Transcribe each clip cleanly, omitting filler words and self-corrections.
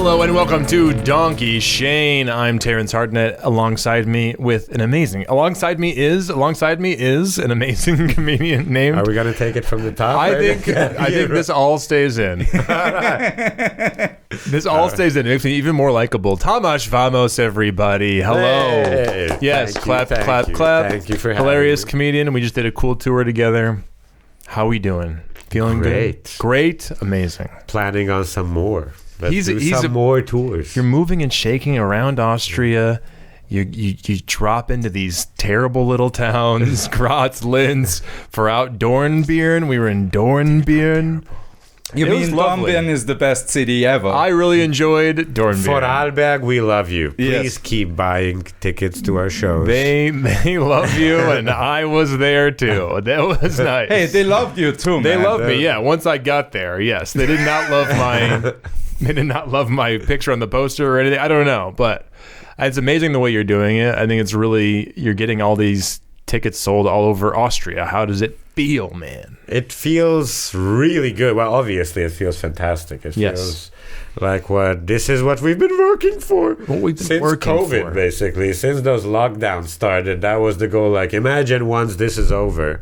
Hello and welcome to Donkey Shane. I'm Terrence Hartnett. Alongside me is an amazing comedian named. Are we gonna take it from the top? I think this all stays in. This all stays in. It makes me even more likable. Tamas, vamos, everybody. Hello. Hey, yes, clap. Thank you for having hilarious me. comedian. We just did a cool tour together. How we doing? Feeling Great. good? Great. Amazing. Planning on some more. Let's do he's some more tours. You're moving and shaking around Austria. You drop into these terrible little towns, Graz, Linz, for out Dornbirn. We were in Dornbirn. You It was mean lovely. Dornbirn is the best city ever? I really enjoyed Dornbirn. Vorarlberg, we love you. Yes. Please keep buying tickets to our shows. They love you, and I was there too. That was nice. Hey, they loved you too, man. They loved me. Yeah, once I got there, yes, they did not love my. They did not love my picture on the poster or anything. I don't know, but it's amazing the way you're doing it. I think it's really, you're getting all these tickets sold all over Austria. How does it feel, man? It feels really good. Well, obviously, it feels fantastic. It feels like this is what we've been working for. What we've been since working COVID, for. basically. Since those lockdowns started, that was the goal. Like, imagine once this is over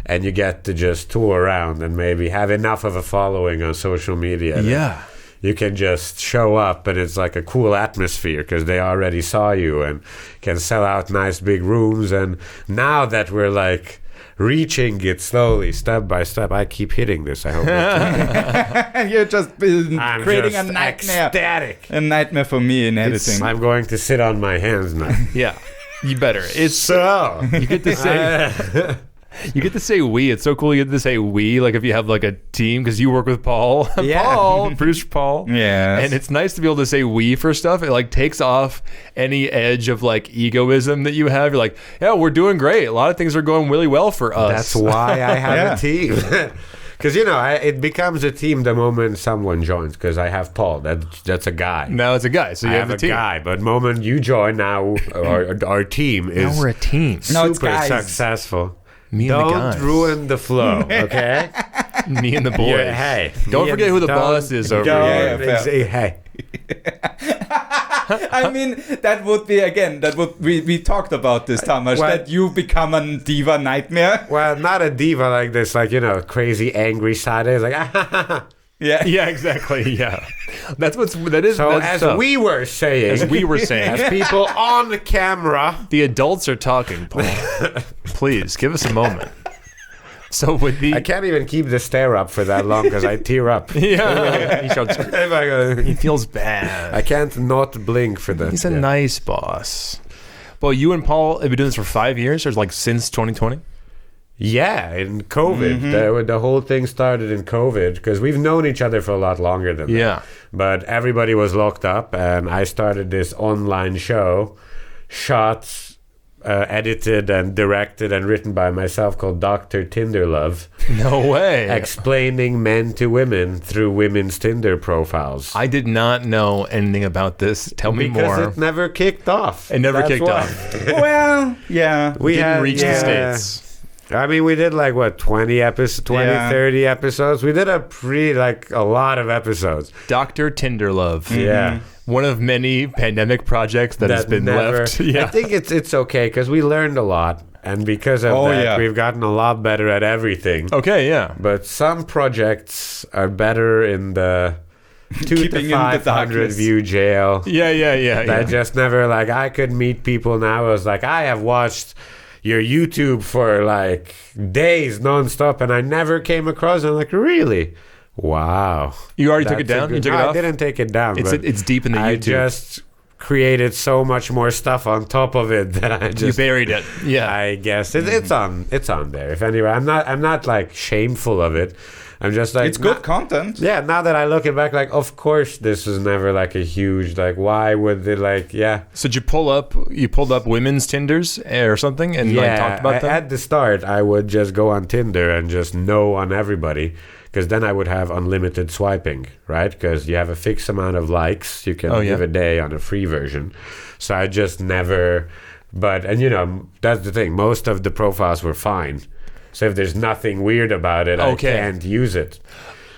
and you get to just tour around and maybe have enough of a following on social media. that Yeah. You can just show up and it's like a cool atmosphere because they already saw you and can sell out nice big rooms. And now that we're like reaching it slowly, step by step, I keep hitting this. I hope that's You're just I'm creating just a nightmare. ecstatic. A nightmare for me in editing. I'm going to sit on my hands now. Yeah. You better. It's So you get to say you get to say we. It's so cool. You get to say we. Like if you have like a team, because you work with Paul. Yeah. Paul, producer Paul. Yes. And it's nice to be able to say we for stuff. It like takes off any edge of like egoism that you have. You're like, yeah, we're doing great. A lot of things are going really well for us. that's why I have Yeah. a team. Because, you know, it becomes a team the moment someone joins. Because I have Paul. That's a guy. Now it's a guy, so you I have have a team. guy. But moment you join now, our team is Now we're a team. No, it's super guys. successful. Me and the Don't guys. ruin the flow, okay? Me and the boys. Yeah, hey. Don't Me forget and- who the don't- boss is over don't here. Yeah, say, hey. I mean, that would be, again, we talked about this, Tamas, Well- that you become a diva nightmare. Well, not a diva like this, like, you know, crazy, angry side. It's like, Yeah. Yeah, exactly. Yeah, that's So that's as tough. we were saying, as we were saying, as people on the camera, the adults are talking. Paul, please give us a moment. So with the I can't even keep the stare up for that long because I tear up. yeah, he showed screen. If I go- He feels bad. I can't not blink for that. He's a nice boss. Well, you and Paul have been doing this for 5 years, or like since 2020? Yeah, in COVID. The whole thing started in COVID because we've known each other for a lot longer than that. Yeah. But everybody was locked up, and I started this online show, shot, edited, and directed and written by myself called Dr. Tinder Love, No way. explaining men to women through women's Tinder profiles. I did not know anything about this. Tell me because more. it never kicked off. It never That's kicked why. off. Well, yeah. We Didn't had, reach the States. I mean, we did like, what, 20, 30 episodes? We did a lot of episodes. Dr. Tinder Love. Yeah. One of many pandemic projects that has been never- left. Yeah. I think it's okay because we learned a lot. And because of Oh, that, yeah. we've gotten a lot better at everything. Okay, yeah. But some projects are better in the 2 Keeping in to the 500 darkness. view jail. Yeah. That just never, like, I could meet people now. I was like, I have watched your YouTube for like days nonstop, and I never came across. I'm like, really? Wow. You already took it That's a down? good- You took it No, off? I didn't take it down. It's but it's deep in the I YouTube. just created so much more stuff on top of it that I You just buried it. Yeah. I guess it's on there. If anyway, I'm not like shameful of it. I'm just like It's good content. Yeah, now that I look it back, like of course this was never like a huge like. Why would they like? Yeah, So did you pulled up women's Tinders or something and like talked about them? At the start, I would just go on Tinder and just know on everybody. Because then I would have unlimited swiping, right? Because you have a fixed amount of likes you can give a day on a free version. So I just never, and you know, that's the thing. Most of the profiles were fine. So if there's nothing weird about it, Okay. I can't use it.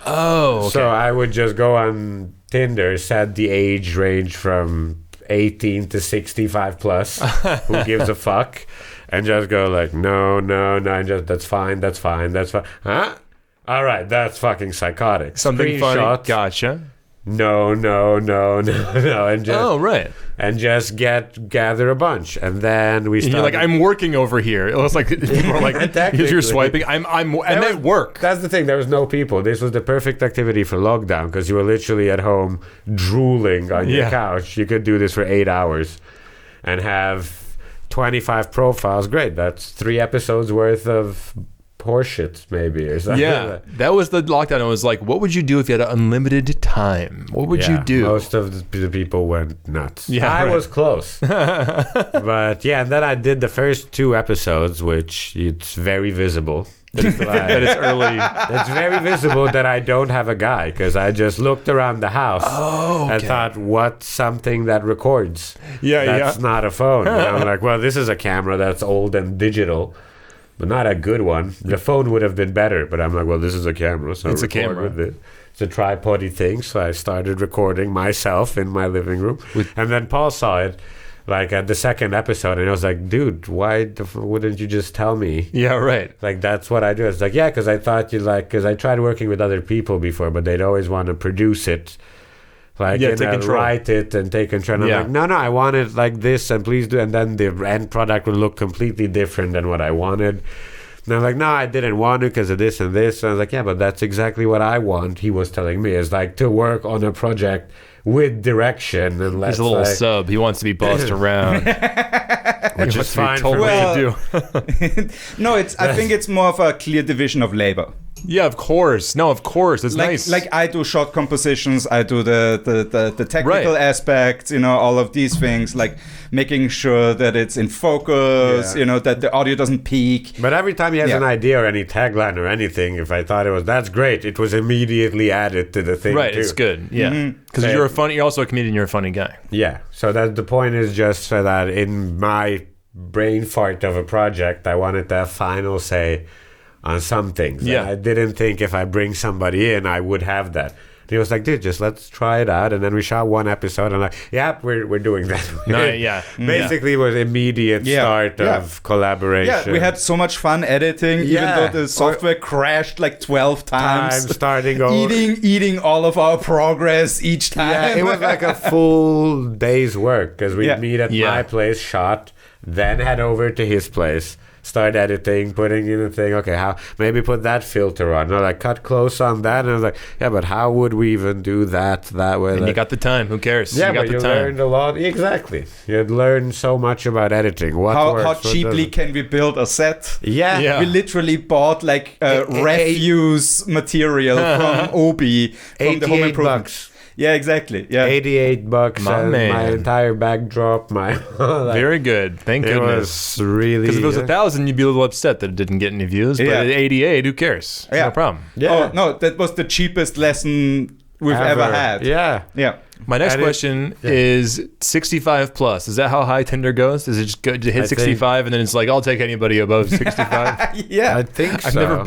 Oh, okay. So I would just go on Tinder, set the age range from 18 to 65 plus. Who gives a fuck? And just go like, no, and just, that's fine. Huh? All right, that's fucking psychotic. Something funny. Gotcha. No, and just and just gather a bunch, and then we And start. you're like, I'm working over here. It was like people are like, because you're swiping. And that work. That's the thing. There was no people. This was the perfect activity for lockdown because you were literally at home drooling on your couch. You could do this for 8 hours, and have 25 profiles. Great. That's 3 episodes worth of horseshit, maybe, or something. Yeah, that was the lockdown. It was like, what would you do if you had unlimited time? What would you do? Most of the people went nuts. Yeah, I was close. But yeah, and then I did the first 2 episodes, which it's very visible. That it's early. It's very visible that I don't have a guy because I just looked around the house and thought, what's something that records? That's not a phone. And I'm like, well, this is a camera that's old and digital, but not a good one. The phone would have been better, but I'm like, well, this is a camera, so it's I a camera. with it. It's a tripod-y thing, so I started recording myself in my living room. And then Paul saw it, like, at the second episode, and I was like, dude, why wouldn't you just tell me? Yeah, right. Like, that's what I do. It's like, yeah, because I thought because I tried working with other people before, but they'd always want to produce it. Like, take control. Write it and take control. And I'm like, no, I want it like this, and please do. And then the end product will look completely different than what I wanted. And I'm like, no, I didn't want to because of this and this. And I was like, yeah, but that's exactly what I want. He was telling me is like to work on a project with direction. And he's a little sub. He wants to be bossed around. Which is fine for me to do. No, I think it's more of a clear division of labor. Yeah, of course. No, of course. It's nice. Like I do short compositions, I do the technical aspects, all of these things, like making sure that it's in focus, that the audio doesn't peak. But every time he has an idea or any tagline or anything, if I thought that's great, it was immediately added to the thing. Right, too. it's good. Yeah. Because you're also a comedian, you're a funny guy. Yeah. So that the point is just so that in my brain fart of a project, I wanted to have final say on some things. Yeah. And I didn't think if I bring somebody in, I would have that. And he was like, dude, just let's try it out. And then we shot 1 episode. And I'm like, yeah, we're doing that. Basically, it was immediate start of collaboration. Yeah, we had so much fun editing, even though the software crashed like 12 times. Starting over. Eating all of our progress each time. Yeah, it was like a full day's work because we'd meet at my place, shot, then head over to his place. Start editing, putting in a thing. Okay, how maybe put that filter on. Or like cut close on that. And I was like, yeah, but how would we even do that way? And you got the time. Who cares? Yeah, you got but the you time. learned a lot. Exactly. You'd learn so much about editing. How cheaply can we build a set? Yeah. We literally bought like refuse material from Obi, from the home improvement. $88. Yeah, exactly. Yeah, $88 my entire backdrop. Very good. Thank goodness. It was really because if it was 1,000, you'd be a little upset that it didn't get any views. But at 88, who cares? No problem. Yeah. Oh no, that was the cheapest lesson we've ever had. Yeah. My next question is 65 plus. Is that how high Tinder goes? Is it just go to hit 65 and then it's like, I'll take anybody above 65? Yeah, I think so. I've never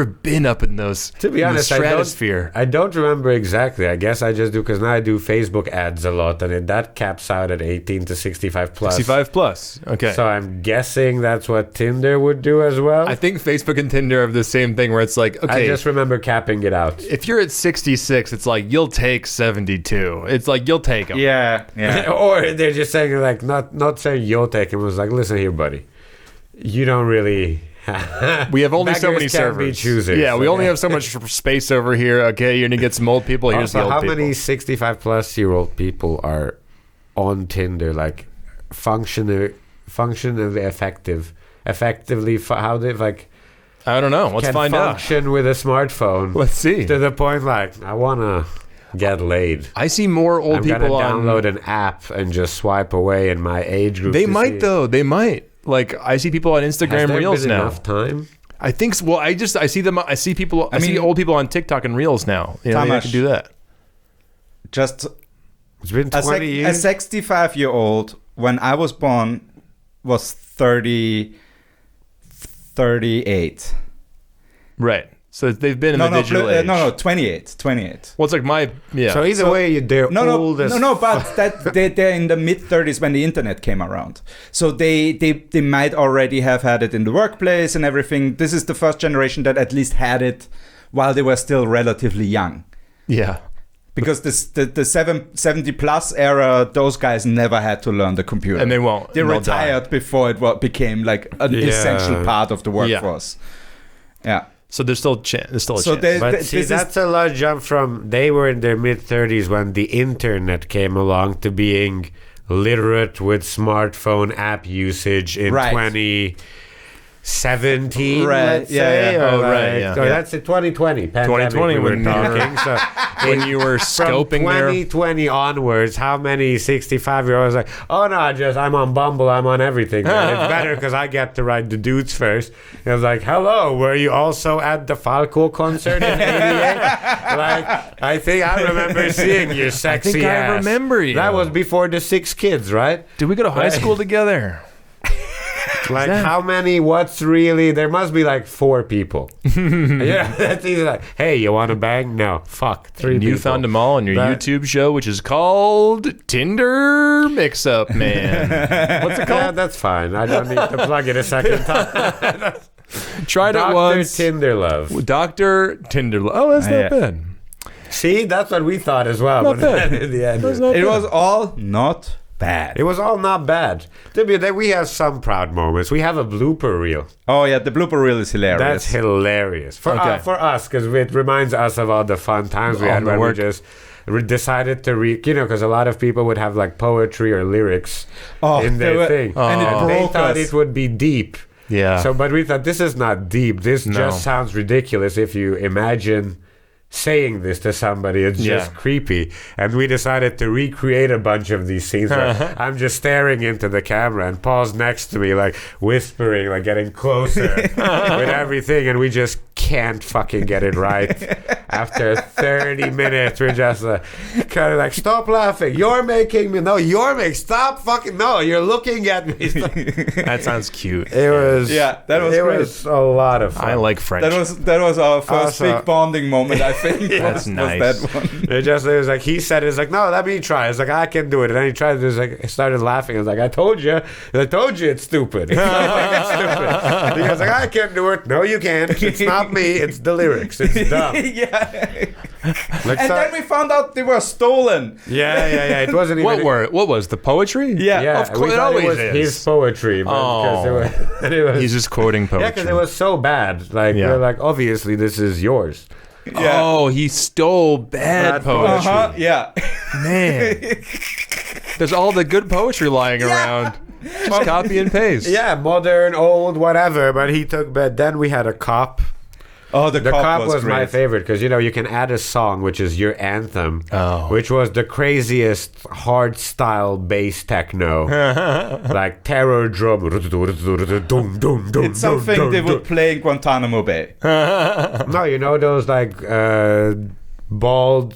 been up in those. To be honest, stratosphere. I don't remember exactly. I guess I just do because now I do Facebook ads a lot, and that caps out at 18 to 65 plus. 65 plus. Okay. So I'm guessing that's what Tinder would do as well. I think Facebook and Tinder have the same thing where it's like, okay, I just remember capping it out. If you're at 66, it's like you'll take 72. It's like you'll take them. Yeah. Or they're just saying like not saying you'll take them. It was like, listen here, buddy, you don't really. We have only so many servers. Choosers, yeah, we only have so much space over here. Okay, you're gonna get some old people. Here's the old how people. many 65-plus-year-old people are on Tinder? Like functionally effectively? How they like? I don't know. Let's find out. Function with a smartphone. Let's see. To the point like I wanna get laid. I see more old people on. Download an app and just swipe away in my age group. They might though. They might. Like I see people on Instagram Reels now. Enough time? I think so. Well, I see them. I see people. I see old people on TikTok and Reels now. Tamas, I can do that. Just it's been 20 years. A 65-year-old when I was born was 38. Right. So they've been in the digital age. No, 28. Well, it's like So either way, they're old as... but they're in the mid-30s when the internet came around. So they might already have had it in the workplace and everything. This is the first generation that at least had it while they were still relatively young. Yeah. Because the 70-plus era, those guys never had to learn the computer. And they won't. They retired before it became like an essential part of the workforce. Yeah. So there's still a chance. But see, that's a large jump from they were in their mid-30s when the internet came along to being literate with smartphone app usage in 2017, let's say. That's in 2020. 2020 we were talking. So when you were scoping from 2020 onwards, how many 65-year-olds like, oh no, I'm on Bumble, I'm on everything. Man. It's better because I get to write the dudes first. And I was like, hello, were you also at the Falco concert in 88? I think I remember seeing your sexy ass. I remember you. That was before the 6 kids, right? Did we go to high school together? Like how many? What's really? There must be like 4 people. Yeah, that's easy. Like, hey, you want to bang? No, fuck 3 people. You found them all on your YouTube show, which is called Tinder Mix-Up Man. What's it called? Yeah, that's fine. I don't need to plug it a second time. Tried it once. Tinder Love. Dr. Tinder Love. Oh, that's not bad. See, that's what we thought as well. Not bad. In the end, it was all not bad. It was all not bad. We have some proud moments. We have a blooper reel. Oh yeah, the blooper reel is hilarious. That's hilarious for us because it reminds us of all the fun times we had when we just decided to read. Because a lot of people would have like poetry or lyrics in their thing, and they thought it would be deep. Yeah. So, but we thought this is not deep. This just sounds ridiculous if you imagine saying this to somebody. It's just creepy, and we decided to recreate a bunch of these scenes where I'm just staring into the camera and Paul's next to me like whispering, like getting closer with everything, and we just can't fucking get it right. After 30 minutes we're just kind of like, stop laughing, you're making me, stop fucking, no, you're looking at me. That sounds cute. It was that was great. It was a lot of fun. I like French. That was our first big bonding moment, I think. That's nice. Was that one. It was like, he said, it's like, no, let me try. It's like, I can do it. And then he tried it. It was like, I started laughing. I was like, I told you it's stupid. It's stupid. He was like, I can't do it. No, you can't. It's not me. It's the lyrics. It's dumb. Then we found out they were stolen. Yeah. It wasn't even. What was the poetry? Yeah. Of course, it always is. His poetry. He's just quoting poetry. Yeah, because it was so bad. Like, we're like, obviously, this is yours. Yeah. Oh, he stole bad poetry. Yeah. Man. There's all the good poetry lying around. Just copy and paste. Yeah, modern, old, whatever. But he took. But then we had a cop. Oh, the cop was great. My favorite because you can add a song which is your anthem, which was the craziest hard style bass techno, like terror drum. It's something they would play in Guantanamo Bay. No, those like bald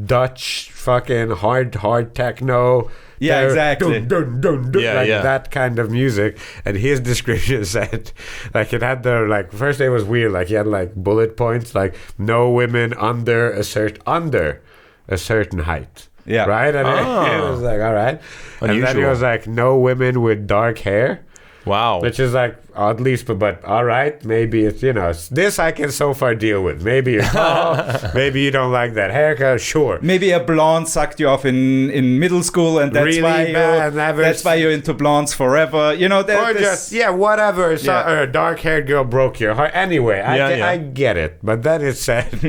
Dutch fucking hard techno. Yeah, exactly. That kind of music. And his description said, like, it had first it was weird, like he had like bullet points, like no women under a certain height. Yeah. Right? And it was like, all right. Unusual. And then he was like, no women with dark hair. Wow. Which is like, at least, but all right, maybe it's, this I can so far deal with. Maybe you're tall, maybe you don't like that haircut, sure. Maybe a blonde sucked you off in middle school, and that's really why you're into blondes forever. Whatever. So, a dark-haired girl broke your heart. Anyway, I get it. But then it said,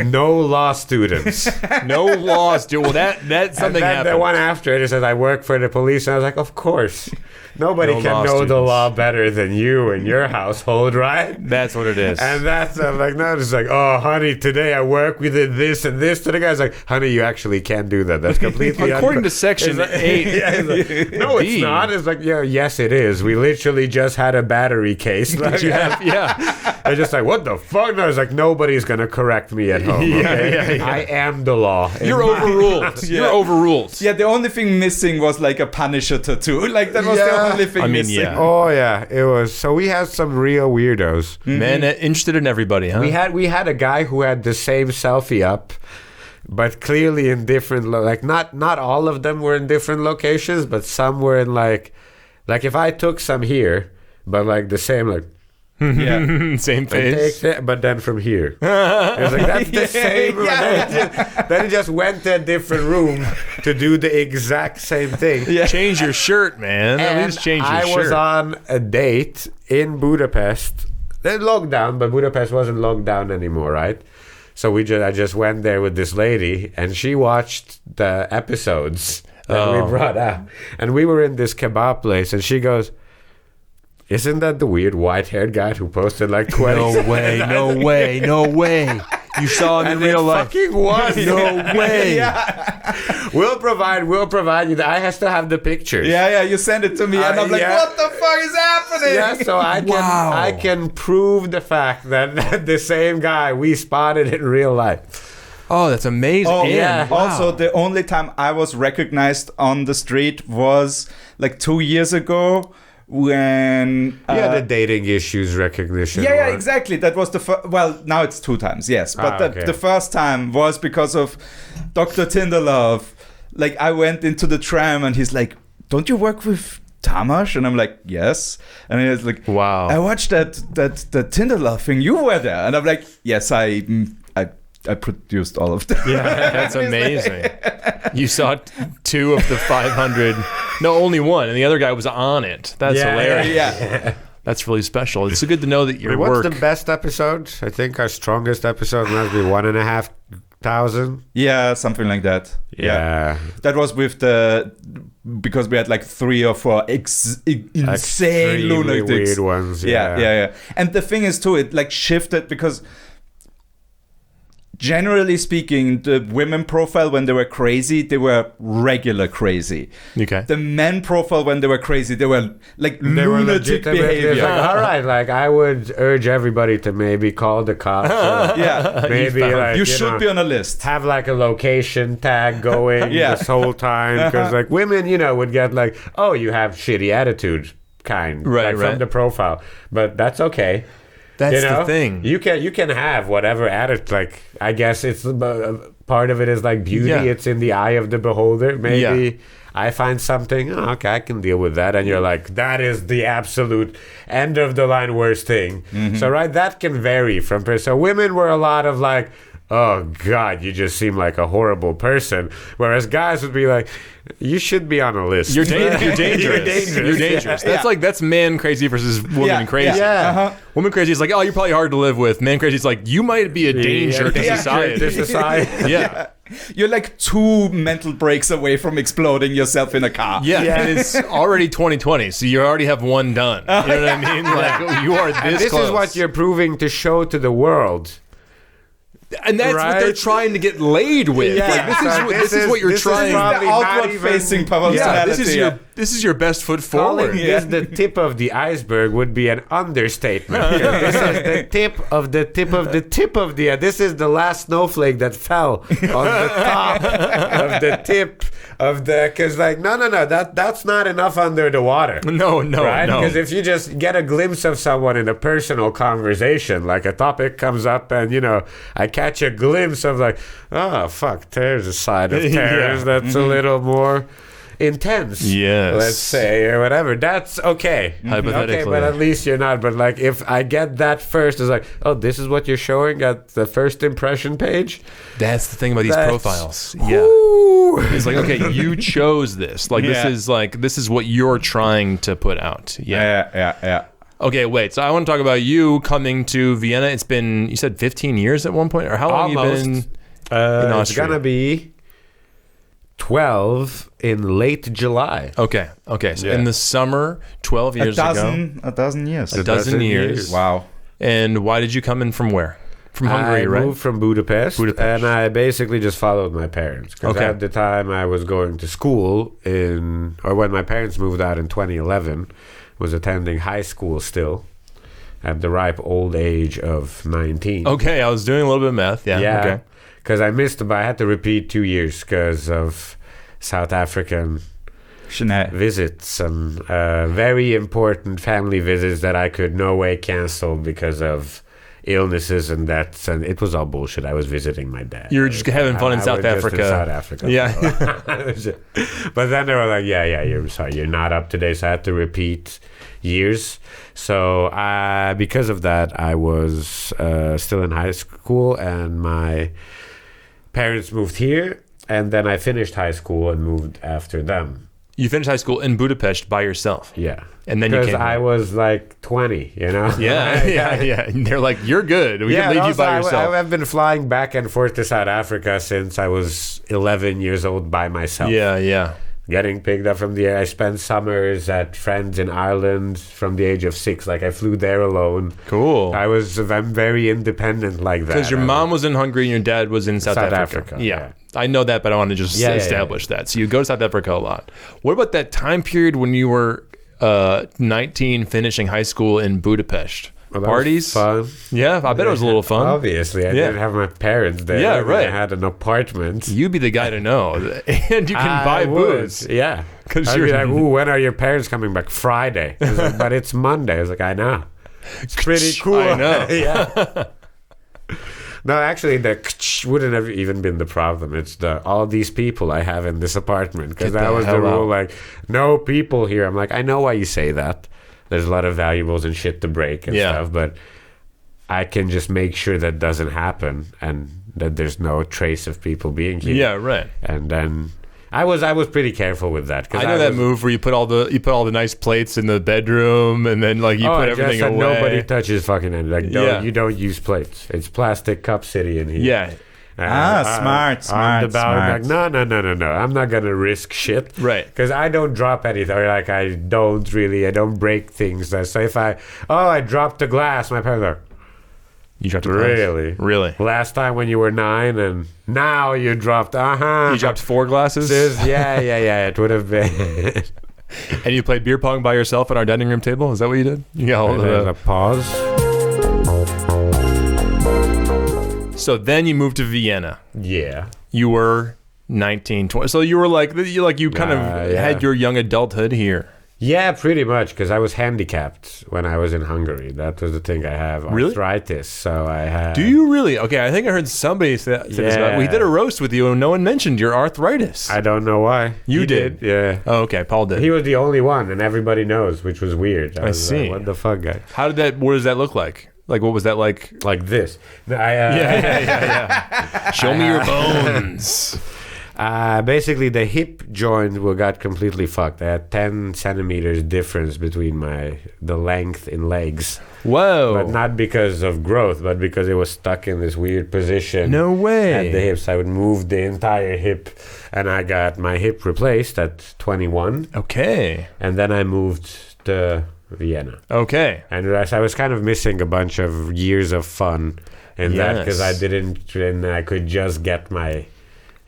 no law students. No law students. Well, that's something happened. The one after it says, I work for the police. And I was like, of course. Nobody can know the law better than you and your household, right? That's what it is. And that's it's like, oh, honey, today I work with this and this. To the guy's like, honey, you actually can't do that. That's completely according to Section 8. No, it's not. It's like, yes, it is. We literally just had a battery case. Like, I'm just like, what the fuck? No, it's like, nobody's going to correct me at home. Okay? I am the law. You're overruled. You're overruled. Yeah, the only thing missing was like a Punisher tattoo. Like, that was the only thing missing. yeah. Oh yeah, it was. So we had some real weirdos. Man, interested in everybody, huh? We had a guy who had the same selfie up, but clearly in different like not all of them were in different locations, but some were in like if I took some here, but like the same like Yeah. Same face. but then from here. It was like that's the same room. Then he just went to a different room to do the exact same thing. Yeah. Change your shirt, man. At least change your shirt. I was on a date in Budapest. They locked down, but Budapest wasn't locked down anymore, right? So I just went there with this lady, and she watched the episodes that we brought up. And we were in this kebab place, and she goes, "Isn't that the weird white-haired guy who posted like 20?" No way. You saw him in And real it life. fucking was. No way. We'll provide you. I still have the pictures. Yeah, you send it to me, and I'm like, yeah. what the fuck is happening? Yeah, so I can prove the fact that the same guy we spotted in real life. Oh, that's amazing. Oh, Yeah. yeah. Also, the only time I was recognized on the street was like 2 years ago when... Yeah, the dating issues recognition. Yeah, exactly. That was the first... Well, now it's 2 times, yes. But okay. the first time was because of Dr. Tinderlove. Like, I went into the tram and he's like, "Don't you work with Tamas?" And I'm like, "Yes." And he was like, Wow. "I watched that Tinderlove thing. You were there." And I'm like, "Yes, I produced all of them." Yeah, that's amazing. You saw 2 of the 500. No, only 1, and the other guy was on it. That's hilarious. Yeah. That's really special. It's so good to know that your What's work. the best episode? I think our strongest episode must be 1,500. Yeah, something like that. Yeah. That was with because we had like 3 or 4 insane Extremely lunatics. weird ones. Yeah. And the thing is too, it like shifted because generally speaking, the women profile when they were crazy, they were regular crazy. Okay. The men profile when they were crazy, they were like lunatic behavior. It's like, all right, like I would urge everybody to maybe call the cops. Yeah. Maybe like, You should be on a list. have like a location tag going this whole time, because like women, would get like, "Oh, you have shitty attitude," from the profile, but that's okay. That's the thing. You can have whatever attitude. Like, I guess it's part of it is like beauty. Yeah. It's in the eye of the beholder. Maybe I find something. Oh, okay, I can deal with that. And you're like, that is the absolute end of the line worst thing. Mm-hmm. So that can vary from person. So women were a lot of like, "Oh God, you just seem like a horrible person," whereas guys would be like, "You should be on a list. You're dangerous. You're dangerous. That's man crazy versus woman crazy. Yeah. Uh-huh. Woman crazy is like, "Oh, you're probably hard to live with." Man crazy is like, "You might be a danger to society." To society. Yeah. You're like 2 mental breaks away from exploding yourself in a car. Yeah, and it's already 2020, so you already have 1 done. You know what I mean? Like, you are this close. Is what you're proving to show to the world. And that's what they're trying to get laid with. Yeah. Like, this is what you're trying. The outward-facing personality. This is your best foot forward. Calling this the tip of the iceberg would be an understatement. This is the tip of the tip of the tip of the. This is the last snowflake that fell on the top of the tip of the. Because no, that's not enough under the water. No, right? no. Because if you just get a glimpse of someone in a personal conversation, like a topic comes up, and I catch a glimpse of like, oh fuck, there's a side of terrors that's a little more intense, let's say, or whatever. That's okay. Hypothetically. Okay, but at least you're not. But like, if I get that first, it's like, oh, this is what you're showing at the first impression page. That's the thing about these profiles. Yeah, it's like, okay, you chose this. Like, this is what you're trying to put out. Yeah. Okay, wait. So I want to talk about you coming to Vienna. It's been, you said 15 years at one point, or how long have you been in Austria? It's gonna be 12 in late July. Okay. So in the summer, 12 years ago. A dozen years. A dozen years. Wow. And why did you come in from where? From Hungary, right? I moved from Budapest, and I basically just followed my parents. Because at the time I was going to school when my parents moved out in 2011, was attending high school still at the ripe old age of 19. Okay, I was doing a little bit of math. Yeah. Okay. Because I had to repeat 2 years because of South African visit some very important family visits that I could no way cancel because of illnesses and deaths, and it was all bullshit. I was visiting my dad. You were just having fun in South Africa. In South Africa. Yeah. But then they were like, yeah, you're not up to date. So I had to repeat years. So because of that, I was still in high school, and my parents moved here, and then I finished high school and moved after them. You finished high school in Budapest by yourself. Yeah. And then you came because I was like 20, you know? Yeah. And they're like, you're good. We can leave you by yourself. I've been flying back and forth to South Africa since I was 11 years old by myself. Yeah. Getting picked up from the air. I spent summers at friends in Ireland from the age of 6. Like, I flew there alone. Cool. I'm very independent like that. Because your mom was in Hungary and your dad was in South Africa. Yeah. I know that, but I want to just establish that. So you go to South Africa a lot. What about that time period when you were 19 finishing high school in Budapest? Well, parties? Fun. Yeah, I bet it was a little fun. Obviously, I didn't have my parents there. Yeah, right. I had an apartment. You'd be the guy to know, and you can buy booze. Yeah, because you're like, "Ooh, when are your parents coming back?" Friday. I was like, but it's Monday. I was like, I know. It's pretty cool. I know. Yeah. No, actually, the wouldn't have even been the problem. It's all these people I have in this apartment, because that was the rule. Like, no people here. I'm like, I know why you say that. There's a lot of valuables and shit to break and stuff, but I can just make sure that doesn't happen and that there's no trace of people being here. Yeah, right. And then I was pretty careful with that. I know that move where you put all the nice plates in the bedroom, and then like you put everything away. Nobody touches fucking it. Like, you don't use plates. It's plastic cup city in here. Yeah. Smart. Like, no. I'm not gonna risk shit, right? Because I don't drop anything. Or like, I don't break things. So if I dropped a glass, my parents are, you dropped a glass? Really? Last time when you were 9, and now you dropped. You dropped 4 glasses. Yeah. It would have been. And you played beer pong by yourself at our dining room table. Is that what you did? There's a pause. So then you moved to Vienna. Yeah. You were 19, 20. So you were you kind of had your young adulthood here. Yeah, pretty much, because I was handicapped when I was in Hungary. That was the thing. I have arthritis, so I had... Do you really? Okay, I think I heard somebody say this about... We did a roast with you and no one mentioned your arthritis. I don't know why. You did? Yeah. Oh, okay, Paul did. He was the only one, and everybody knows, which was weird. I see. Like, what the fuck, guys? What does that look like? Like, what was that like? Like this. Yeah. Show me your bones. Basically, the hip joint got completely fucked. I had 10 centimeters difference between the length in legs. Whoa. But not because of growth, but because it was stuck in this weird position. No way. At the hips. I would move the entire hip, and I got my hip replaced at 21. Okay. And then I moved to Vienna. Okay. And I was kind of missing a bunch of years of fun in that, because I could just get my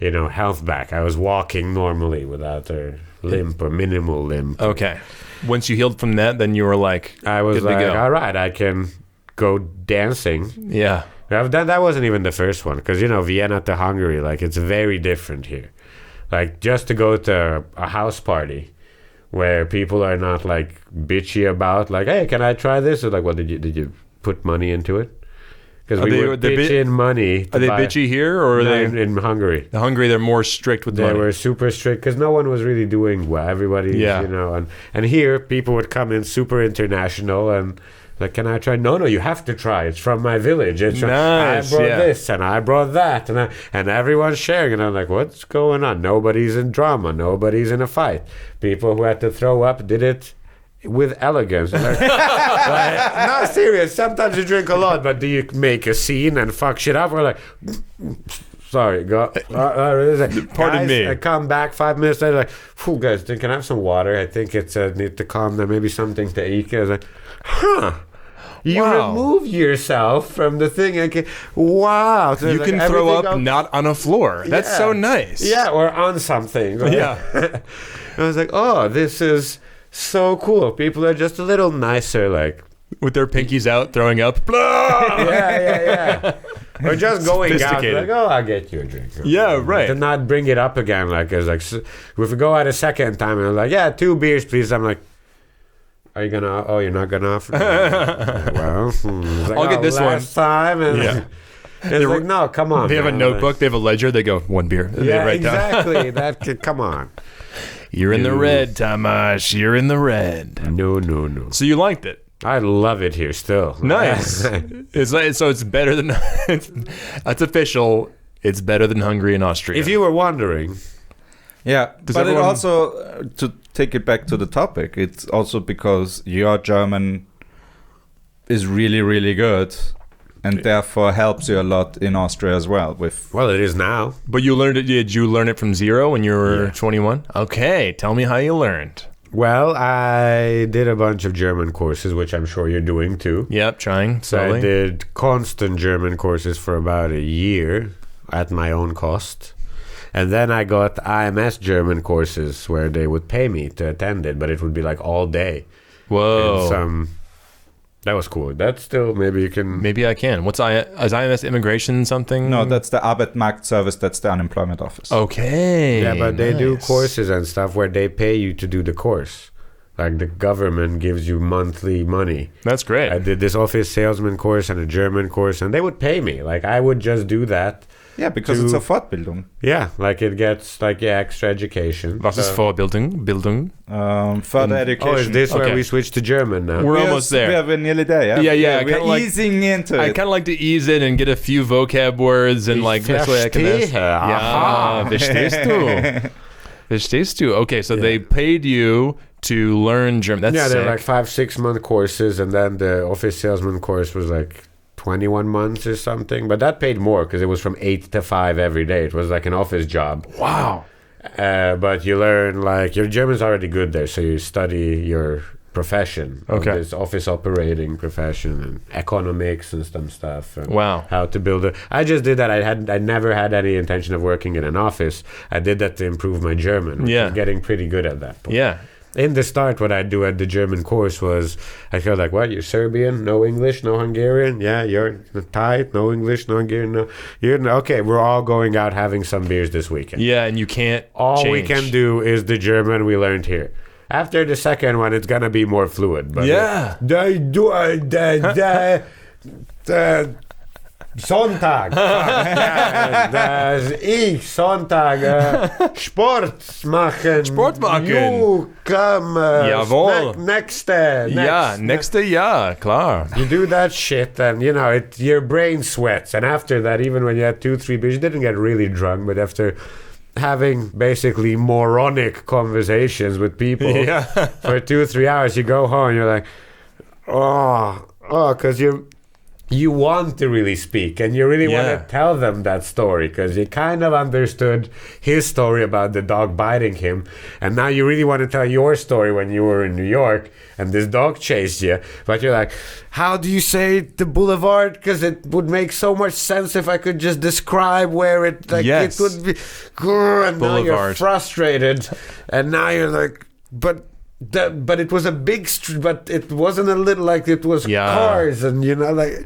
health back. I was walking normally without a limp or minimal limp. Okay. Once you healed from that, then you were like, I was like, all right, I can go dancing. Yeah. That wasn't even the first one, because Vienna to Hungary, like, it's very different here. Like, just to go to a house party where people are not like bitchy about, like, hey, can I try this? Or like, well, did you put money into it? Because we would pitch in money. Are they bitchy here, or are they in Hungary? In Hungary, they're more strict with money. They were super strict because no one was really doing well. Everybody, and here people would come in super international and like, can I try? No, you have to try. It's from my village. Nice, I brought this and I brought that, and everyone's sharing. And I'm like, what's going on? Nobody's in drama. Nobody's in a fight. People who had to throw up did it with elegance. Not serious. Sometimes you drink a lot, but do you make a scene and fuck shit up? We're like, sorry, pardon me. I come back 5 minutes later, like, guys, can I have some water? I think it's need to calm down. Maybe something to eat. I was like, you remove yourself from the thing. Okay. Wow. So you can throw up not on a floor. That's so nice. Yeah, or on something. Right? Yeah. I was like, oh, this is so cool. People are just a little nicer, like, with their pinkies out, throwing up. Yeah. Or just going out, Sophisticated. like, oh, I'll get you a drink. Yeah, right. To not bring it up again, like, it's like, if we go out a second time and I'm like, yeah, 2 beers, please. I'm like, are you gonna? Oh, you're not gonna offer? Well, it's like, I'll get this last time. And Yeah. it's like, no, come on. They have a man. notebook. They have a ledger. They go 1 beer. And Yeah, they write down. exactly. Come on. You're in the red, Tamas. You're in the red. No. So you liked it. I love it here still. Nice. It's better than. That's official. It's better than Hungary and Austria. If you were wondering, Yeah, Does but everyone- it also, to take it back to the topic, it's also because your German is really, really good, and therefore helps you a lot in Austria as well. well, it is now. But you learned it. Did you learn it from zero when you were Yeah. 21? Okay, tell me how you learned. Well, I did a bunch of German courses, which I'm sure you're doing too. Yep, trying So slowly. I did constant German courses for about a year at my own cost. And then I got IMS German courses where they would pay me to attend it, but it would be like all day. Whoa. And that was cool. That's still, maybe you can... Maybe I can. Is IMS immigration something? No, that's the Arbeitsmarktservice, that's the unemployment office. Okay. Yeah, but they do nice. courses and stuff where they pay you to do the course. Like the government gives you monthly money. That's great. I did this office salesman course and a German course, and they would pay me. Like I would just do that. Yeah, because to- it's a Fortbildung. Yeah, like it gets like extra education. Was ist Vorbildung? Bildung? Further education. Oh, is this Okay. where we switch to German now? We're almost there. We're nearly there, yeah? Yeah, I We're kinda like- easing into I it. kind of like to ease in and get a few vocab words and like this way I can ask. Verstehe. Aha. Ja, verstehst du? Verstehst du? Okay, so they paid you to learn German. That's Yeah, they're sick. like 5-6 month courses, and then the office salesman course was like 21 months or something. But that paid more because it was from 8 to 5 every day. It was like an office job. Wow. But you learn, like, your German's already good there, so you study your profession. Okay. This office operating profession and economics and some stuff. And Wow. how to build it. I just did that. I never had any intention of working in an office. I did that to improve my German. Which Yeah. I'm getting pretty good at that point. Yeah. In the start, what I do at the German course was, I felt like, what, you're Serbian, no English, no Hungarian? Yeah, you're Thai, no English, no Hungarian, no... Okay, we're all going out having some beers this weekend. Yeah, and you can't All we change. can do is the German we learned here. After the second one, it's gonna be more fluid. But Yeah. Sonntag. Ich Sonntag Sport machen. Sport machen. You come. Jawohl. Next. Ja, nächste Jahr, klar. You do that shit, and you know your brain sweats. And after that, even when you had 2-3 beers, you didn't get really drunk. But after having basically moronic conversations with people Yeah. for 2-3 hours, you go home and you're like, because you want to really speak and you really Yeah. want to tell them that story because you kind of understood his story about the dog biting him, and now you really want to tell your story when you were in New York and this dog chased you, but you're like, how do you say the boulevard? Because it would make so much sense if I could just describe where it, like, Yes. it would be, and now you're Boulevard. frustrated, and now you're like, but it was a big but it wasn't a little, like, it was Yeah. cars, and you know, like,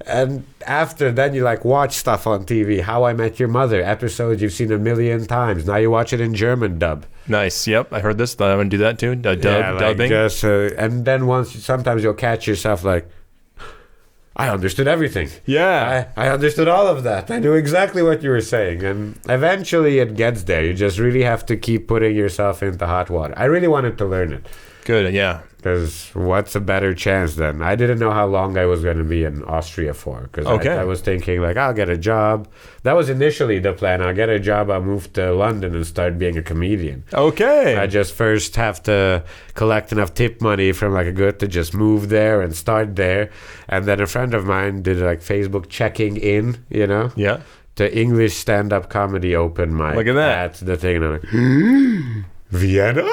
and after then you like watch stuff on TV. How I Met Your Mother episodes you've seen a million times. Now you watch it in German dub. Nice. Yep, I heard this. I'm gonna do that too. Yeah, like, Dubbing. just, and then sometimes you'll catch yourself like, I understood everything. Yeah. I understood all of that. I knew exactly what you were saying. And eventually it gets there. You just really have to keep putting yourself into hot water. I really wanted to learn it. Good. Yeah. Because what's a better chance then? I didn't know how long I was going to be in Austria for. Because Okay. I was thinking, like, I'll get a job. That was initially the plan. I'll get a job, I'll move to London and start being a comedian. Okay. I just first have to collect enough tip money from like a good to just move there and start there. And then a friend of mine did like Facebook checking in, you know, Yeah. to English stand-up comedy open mic. Look at that. At the thing. And I'm like, Vienna?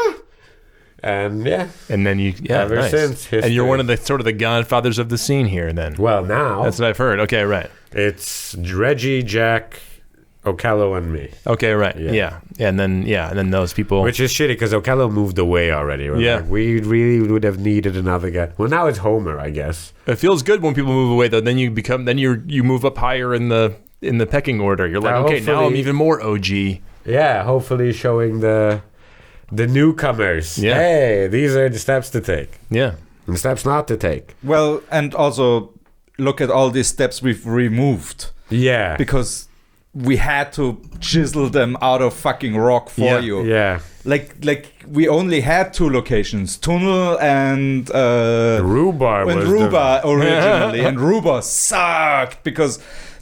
And yeah. And then you, yeah, Ever nice. since And you're history. one of the sort of the godfathers of the scene here. Then Well, now that's what I've heard. Okay, right. it's Reggie, Jack, Ochello and me. Okay, right. Yeah. And then those people. Which is shitty because Ochello moved away already. We really would have needed another guy. Well, now it's Homer, I guess. It feels good when people move away, though. Then you move up higher in the pecking order. You're like, okay, now I'm even more OG. Yeah, hopefully showing the newcomers. Yeah. Hey, these are the steps to take. Yeah. And the steps not to take. Well, and also look at all these steps we've removed. Yeah. Because we had to chisel them out of fucking rock for you. Yeah. Like we only had 2 locations, Tunnel and Rhubarb originally, and Rhubarb sucked because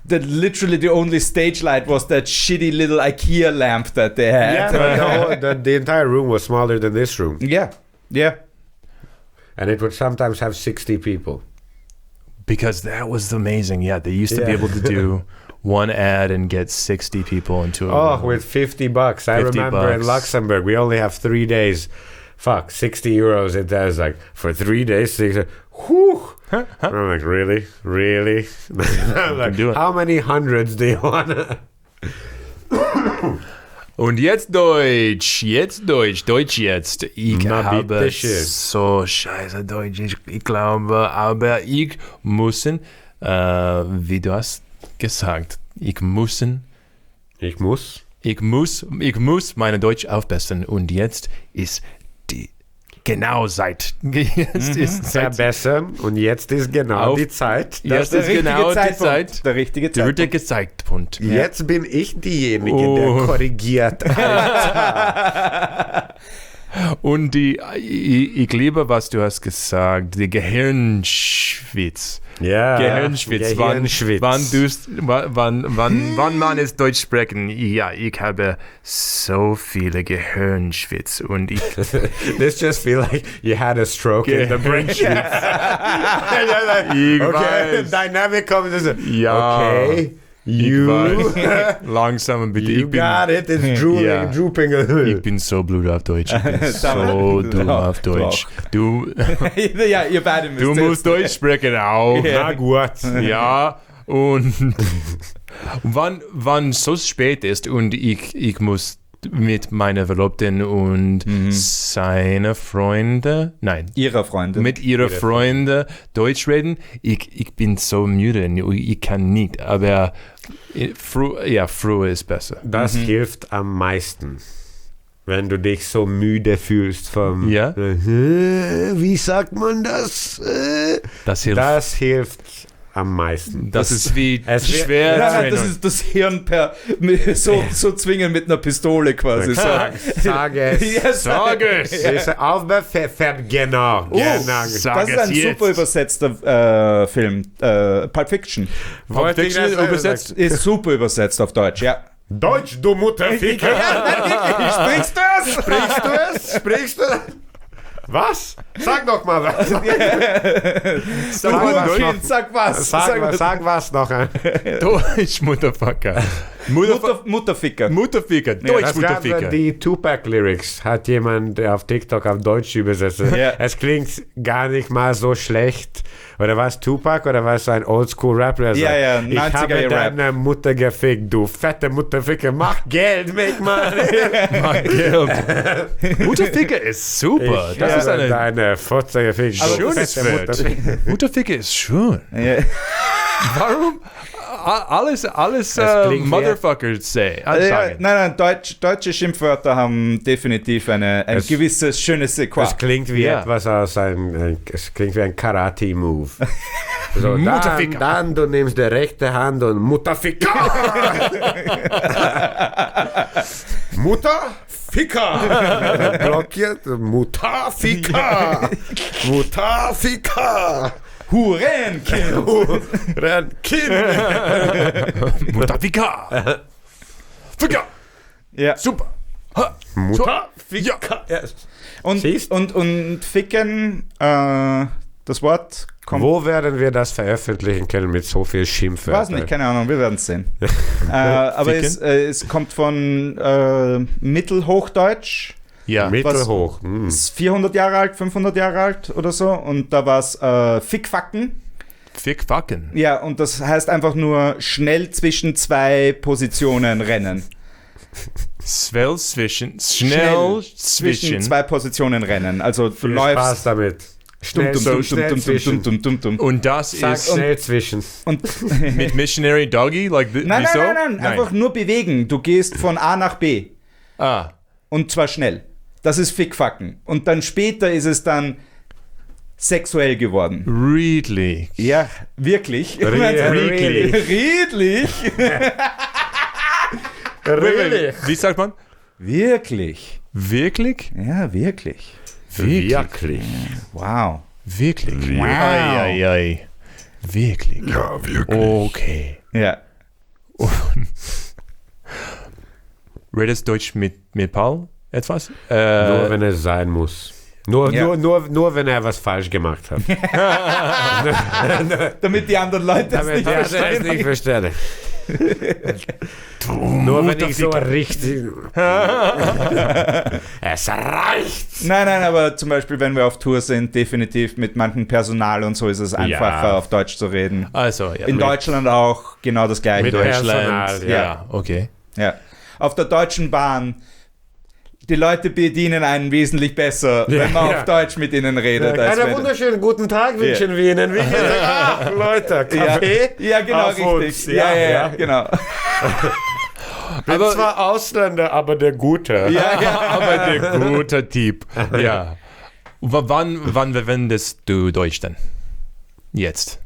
literally the only stage light was that shitty little IKEA lamp that they had. Yeah, but the entire room was smaller than this room. Yeah. And it would sometimes have 60 people. Because that was amazing. Yeah, they used to be able to do one ad and get 60 people into a room. With $50. I remember in Luxembourg, we only have 3 days. Fuck, 60 euros. It does like for 3 days. 60, whew. I'm like, really? I'm like, how many hundreds do you want? Und jetzt Deutsch. Deutsch jetzt. Ich habe so scheiße Deutsch. Ich glaube, aber ich muss, wie du hast gesagt, ich muss meine Deutsch aufbessern. Und jetzt ist die verbessern und jetzt ist genau die Zeit. Jetzt ist genau die Zeit. Der richtige Zeitpunkt. Jetzt bin ich diejenige, der korrigiert. Und ich liebe, was du hast gesagt, die Gehirnschwitz. Ja, Gehirnschwitz. Wann man es Deutsch sprechen? Ja, ich habe so viele Gehirnschwitz und ich. This just feel like you had a stroke in the brain. Ich weiß. Dynamic comes. Ja. Okay. Langsam bitte. You got it. It's drooping. Ich bin so blöd auf Deutsch. Ich bin so dumm auf Deutsch. Du musst Deutsch sprechen auch. Na gut. Ja, und wann so spät ist und ich muss mit meiner Verlobten und seine Freunde, mit ihrer Freunde Deutsch reden, ich bin so müde, ich kann nicht, aber früher ist besser. Das hilft am meisten. Wenn du dich so müde fühlst vom wie sagt man das? Das hilft am meisten. Das ist wie schwer. Nein, das ist das Hirn so zwingen mit einer Pistole quasi. Sag es. Sag es. Aufbefährt, genau. Das ist ein super übersetzter Film. Pulp Fiction. Pulp Fiction übersetzt? Ist super übersetzt auf Deutsch, ja. Deutsch, du Mutterficker. Sprichst du es? Was? Sag doch mal was. Sag was noch. Deutsch, Mutterficker. Mutterficker. Deutsch, Mutterficker. Die Tupac-Lyrics hat jemand auf TikTok auf Deutsch übersetzt. Es klingt gar nicht mal so schlecht. Oder war es Tupac oder war es so ein Oldschool-Rapper? Ich habe deine Mutter gefickt, du fette Mutterficker. Mach Geld, make money. Mach Geld. Mutterficker ist super. Das ist deine Fotze gefickt. Schönes Wort. Mutterficker ist schön. Ja. Warum? Alles Motherfuckers sagen. Nein, deutsche Schimpfwörter haben definitiv ein gewisses schönes Sequenz. Es klingt wie etwas aus es klingt wie ein Karate-Move. So, dann du nimmst die rechte Hand und Mutterficker. Mutterficker. Blockiert. Mutterficker. Hurenkind. Mutterficker. Ficker. Ja. Super. Mutterficker. Ja. Und Ficken, das Wort kommt. Wo werden wir das veröffentlichen können mit so viel Schimpfwörtern? Weiß nicht, keine Ahnung, wir werden es sehen. Aber es kommt von Mittelhochdeutsch. Ja, mittelhoch. Ist 400 Jahre alt, 500 Jahre alt oder so. Und da war es Fickfacken. Fick fucken. Ja, und das heißt einfach nur schnell zwischen zwei Positionen rennen. Schnell zwischen zwei Positionen rennen. Also du Viel läufst. Spaß damit. Schnell zwischen. Und das Sag ist schnell zwischen. Und mit Missionary Doggy? Like nein, wieso? nein, einfach nur bewegen. Du gehst von A nach B. Ah. Und zwar schnell. Das ist Fickfacken. Und dann später ist es dann sexuell geworden. Really? Ja, wirklich. Really? Redlich. Really? Wie sagt man? Wirklich. Wirklich? Ja, wirklich. Wirklich. Wow. Wirklich? Wow. Ei, ei, ei. Wirklich? Ja, wirklich. Okay. Ja. Redest Deutsch mit Paul etwas? Nur wenn es sein muss. Nur wenn er was falsch gemacht hat. Damit die anderen Leute es nicht es verstehen. nicht verstehen. Nur wenn ich so richtig... Es reicht! Nein, aber zum Beispiel, wenn wir auf Tour sind, definitiv mit manchem Personal und so ist es einfacher, auf Deutsch zu reden. Also, ja. In Deutschland auch genau das Gleiche. Mit Personal, Deutschland, ja. Okay. Ja. Auf der Deutschen Bahn, die Leute bedienen einen wesentlich besser, wenn man auf Deutsch mit ihnen redet. als Einen wenn- wunderschönen guten Tag wünschen wir Ihnen. Wie geht's? Ach, Leute, Kaffee? Ja, genau, Auf uns. richtig. Ja, genau. Bin zwar Ausländer, aber der Gute. Ja. Aber der gute Typ. Ja. Wann verwendest du Deutsch denn? Jetzt.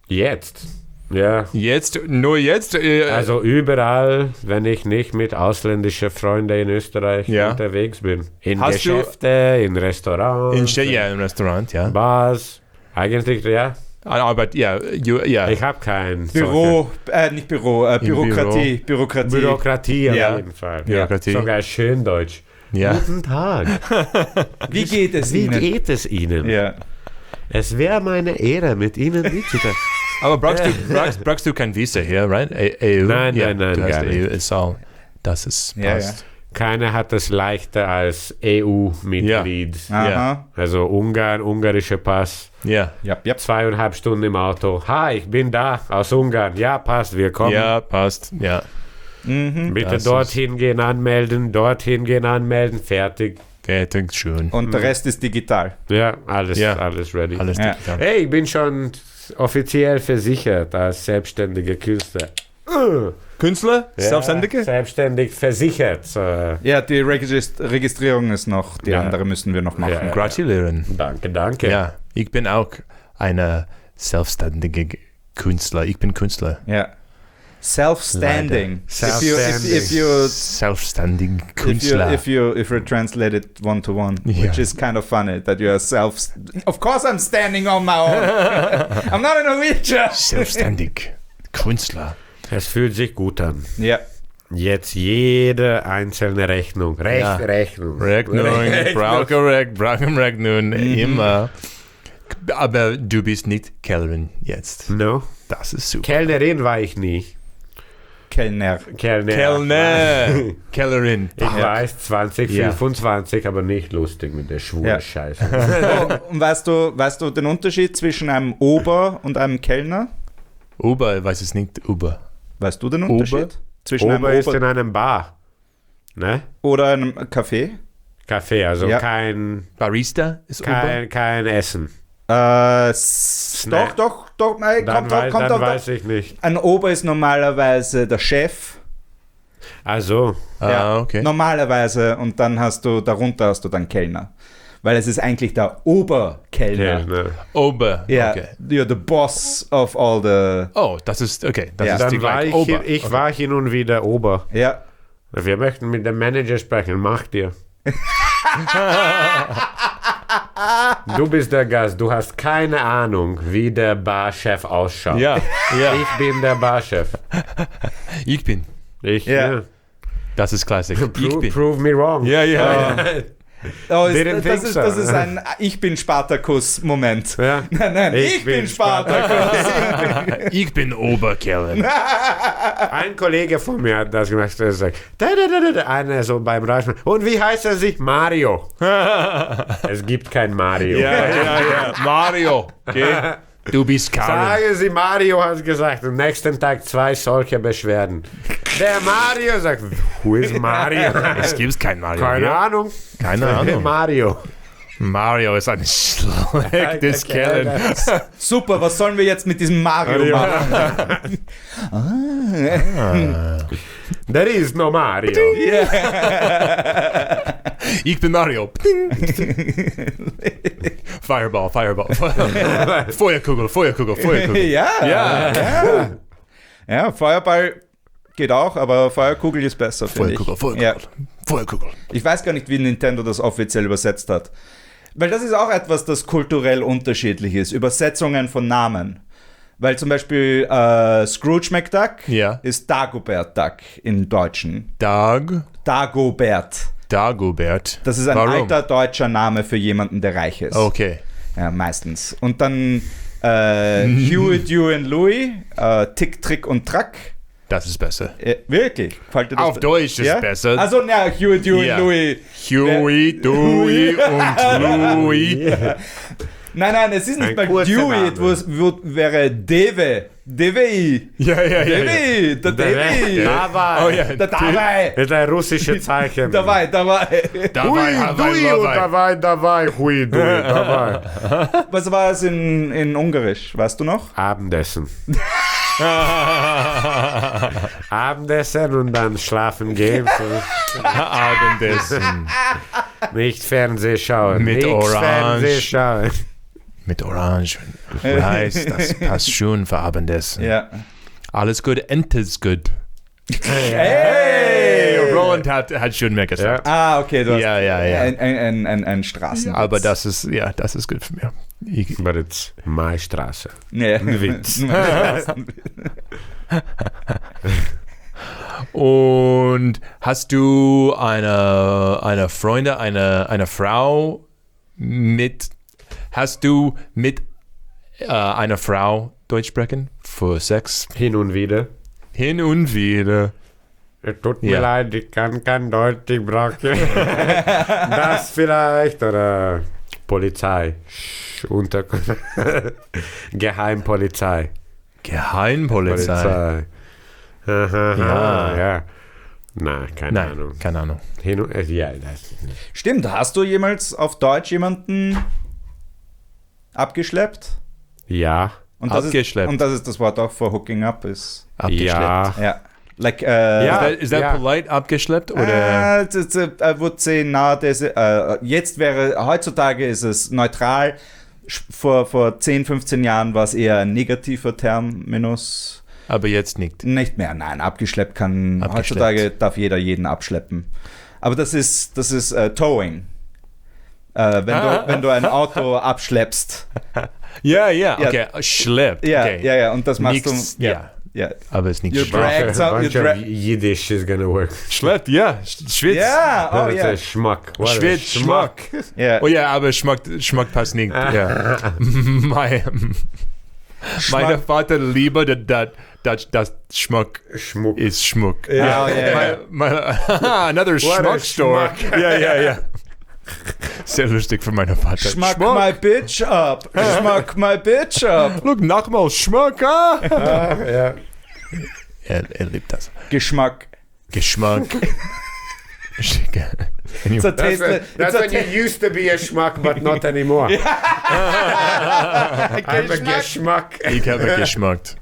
Jetzt? Ja. Jetzt? Nur jetzt? Also überall, wenn ich nicht mit ausländischen Freunden in Österreich unterwegs bin. In Hast du- Geschäfte, in Restaurants, im Restaurant, ja. Bars. Eigentlich, ja. Aber ja, Ich habe kein Büro, nicht Büro, Bürokratie. Bürokratie auf Ja. jeden Fall. Bürokratie. Ja. Sogar schön Deutsch. ja. Guten Tag. Wie geht es Wie Ihnen? geht es Ihnen? Ja. Es wäre meine Ehre, mit Ihnen mitzuteilen. Aber brauchst du kein Visa hier, right? EU? Nein, Ja, nein, du hast gar nicht. EU, ist all. Das ist Ja, passt. Keiner hat es leichter als EU-Mitglied. Aha. Also Ungarn, ungarischer Pass. Ja. Ja. 2,5 Stunden im Auto. Hi, ich bin da aus Ungarn. Ja, passt, wir kommen. Ja, passt. Ja. Bitte das dorthin gehen, anmelden, fertig. Fertig, schön. Und der Rest ist digital. Ja, alles ready. Alles Ja. digital. Hey, ich bin schon offiziell versichert als selbstständiger Künstler. Künstler? Ja, Selbstständige? Selbstständig versichert. So, Ja, die Registrierung ist noch, die andere müssen wir noch machen. Ja. Gratulieren. danke. Ja, ich bin auch eine selbstständige Künstler. Ich bin Künstler. Ja. Self-standing. Self-standing. If you Selbstständig Künstler. If you translate it one to one, Yeah. which is kind of funny that you are Of course, I'm standing on my own. I'm not in a wheelchair. Selbstständig Künstler. Es fühlt sich gut an. Ja. Jetzt jede einzelne Rechnung. Rechnung. Brauchen Rechnung, immer. Aber du bist nicht Kellnerin jetzt. No. Das ist super. Kellnerin war ich nie. Kellner. Kellner. Kellerin. Ich weiß, 20, Ja. 25, aber nicht lustig mit der schwulen Ja. Scheiße. Oh, und weißt du den Unterschied zwischen einem Ober und einem Kellner? Uber, ich weiß es nicht. Uber. Weißt du den Unterschied? Zwischen Ober einem ist in einem Bar. Ne? oder einem Café? Kaffee, also Ja. kein Barista ist Uber. kein Essen. Doch, nein, Dann kommt doch. weiß ich nicht. Ein Ober ist normalerweise der Chef. Also, Okay. Normalerweise, und dann darunter hast du dann Kellner. Weil es ist eigentlich der Oberkellner. Kellner. Ober. Ja, Okay. you're the boss of all the... Oh, das ist, okay. Das Ja. ist Dann die war gleiche. ich, Ober. ich war hin und wieder Ober. Ja. Wir möchten mit dem Manager sprechen. Mach dir. Du bist der Gast. Du hast keine Ahnung, wie der Barchef ausschaut. Ja, ja. Ich bin der Barchef. Ich bin. Ja. Das ist Klassik. Ich bin. Prove me wrong. Ja, ja, ja. Oh, Didn't think so. das ist ein Ich bin Spartacus-Moment. Ja. Nein, ich bin Spartacus. Ich bin Oberkellner. Ein Kollege von mir hat das gemacht. Er sagt, einer so beim Rauschen. Und wie heißt er sich? Mario. Es gibt kein Mario. Ja. Mario. Okay. Du bist Karen. Sagen Sie, Mario hat gesagt, am nächsten Tag 2 solche Beschwerden. Der Mario sagt, who is Mario? Es gibt kein Mario. Keine Ahnung. Keine Ahnung. Mario. Mario ist ein schlechtes Kerl. Super, was sollen wir jetzt mit diesem Mario machen? There is no Mario. Ich bin Mario. Fireball. Feuerkugel. Ja. Ja, Feuerball geht auch, aber Feuerkugel ist besser, finde ich. Feuerkugel. Ich weiß gar nicht, wie Nintendo das offiziell übersetzt hat. Weil das ist auch etwas, das kulturell unterschiedlich ist. Übersetzungen von Namen. Weil zum Beispiel Scrooge McDuck ist Dagobert Duck im Deutschen. Dagobert. Das ist ein alter deutscher Name für jemanden, der reich ist. Okay. Ja, meistens. Und dann Huey, Dewey und Louie, Tick, Trick und Track. Das ist besser. Wirklich? Fällt dir das Auf Deutsch ist besser. Also, Huey, Dewey und Louie. Huey, Dewey und Louie. Nein, es ist nicht mal Dewey, wäre Dewe. Devi. Ja. Devi, der Devi. Dabei. Oh ja. Der Dabei. Das ist ein russisches Zeichen. Dabei. Hui, dabei. Was war es in Ungarisch? Weißt du noch? Abendessen. Abendessen und dann schlafen gehen. Abendessen. Nicht Fernseh schauen. Mit Nicht Orange. Fernseh schauen. Mit Orange und Reis, das passt schon für Abendessen. Ja. Alles gut, Entes gut. Hey! Roland hat schon mehr gesagt. Ah, okay, du hast Ja. ein Straßen. Aber das ist gut für mich. But it's my Straße. Ja. Ein Witz. Und hast du eine Freundin, eine Frau mit... Hast du mit einer Frau Deutsch sprechen für Sex? Hin und wieder. Hin und wieder. Es tut mir leid, ich kann kein Deutsch, ich brauche das vielleicht. Oder Polizei. Geheimpolizei. Geheimpolizei. Ja. Nein, keine Ahnung. Keine Ahnung. Ja, das. Stimmt, hast du jemals auf Deutsch jemanden abgeschleppt? Ja. Und das Abgeschleppt. Und das ist das Wort auch für hooking up ist. Abgeschleppt. Ja. Like, Is that polite, abgeschleppt? Oder? Würde sehen, heutzutage ist es neutral. Vor 10, 15 Jahren war es eher ein negativer Terminus. Aber jetzt nicht. Nicht mehr, nein. Abgeschleppt heutzutage darf jeder jeden abschleppen. Aber das ist Towing. Wenn du ein Auto abschleppst. Ja, okay. Schleppt. Ja, und das machst du. Ja. Aber es ist nicht You drag Yiddish is gonna work. Schleppt, ja. Schwitz. Ja, Das ist ein Schmack. Schwitz, Schmack. Ja. Oh ja, aber Schmack passt nicht. Ja. Meine Vater lieber das Schmuck ist Schmuck. Ja. Another Schmuck store. Ja. Sehr lustig für meine Vater. Schmuck my bitch up. Schmuck my bitch up. Look, nochmal Schmuck, Ja. Er liebt das. Geschmack. Anyway. That's when you used to be a schmuck, but not anymore. I'm a Geschmack. Ich habe geschmackt.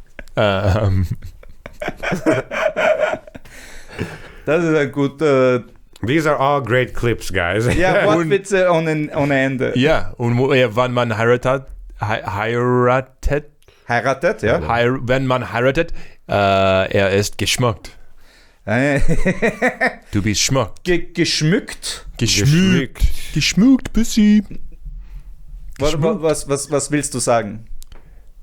Das ist ein guter. These are all great clips, guys. Ja, Wortwitze ohne Ende. Ja, und wann man heiratet, Heiratet, ja. Wenn man heiratet, er ist geschmückt. Du bist schmuckt. Geschmückt. Geschmückt, Pussy. Was willst du sagen?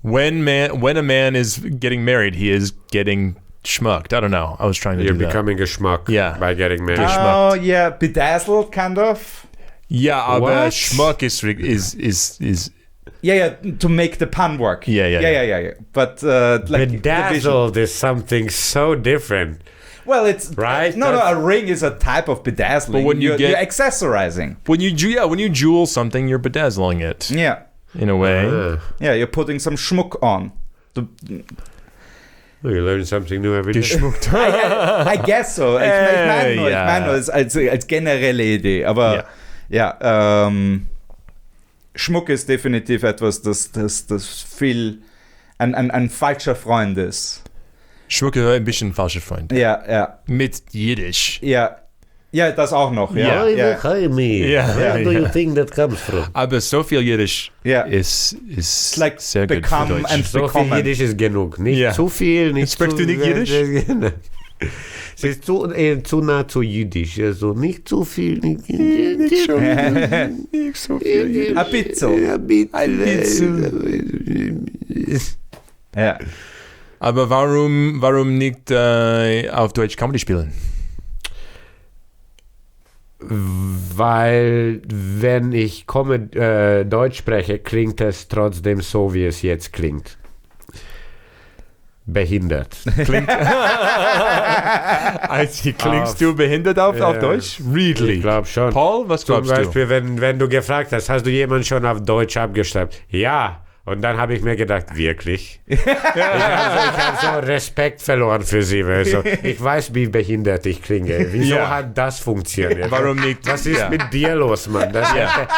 When a man is getting married, he is getting schmucked. I don't know. I was trying to You're do that. becoming a schmuck by getting married. Oh, yeah, bedazzled, kind of. Ja, aber What? Schmuck is Yeah, to make the pun work. Yeah. But like Bedazzled is something so different. Well, it's Right? No, a ring is a type of bedazzling. But when you're accessorizing. when you jewel something, you're bedazzling it. Yeah. in a way. Yeah, you're putting some Schmuck on. You learn something new every day. Geschmuckt. I guess so. Ich meine nur als generelle Idee. Aber Schmuck ist definitiv etwas, das viel ein falscher Freund ist. Schmuck ist ein bisschen ein falscher Freund. Ja. Mit Jiddisch. Ja, das auch noch. Ja. Where do you think that comes from? Aber so viel Jiddisch ist like sehr gut für become Deutsch. and So viel bekommen. Jiddisch ist genug. Nicht zu viel, nicht Sprichst zu du nicht Jiddisch? Es ist zu nah zu Jiddisch. Also nicht zu viel. Nicht so viel. Ein bisschen. Ja. Aber warum nicht auf Deutsch Comedy spielen? Weil, wenn ich Deutsch spreche, klingt es trotzdem so, wie es jetzt klingt. Behindert. Klingst du behindert auf Deutsch? Really? Ich glaube schon. Paul, was Zum glaubst Beispiel, wenn du gefragt hast du jemanden schon auf Deutsch abgestimmt? Ja. Und dann habe ich mir gedacht, wirklich? Ich habe so Respekt verloren für sie. Also, ich weiß, wie behindert ich klinge. Wieso hat das funktioniert? Warum nicht? Was ist mit dir los, Mann? Das hätte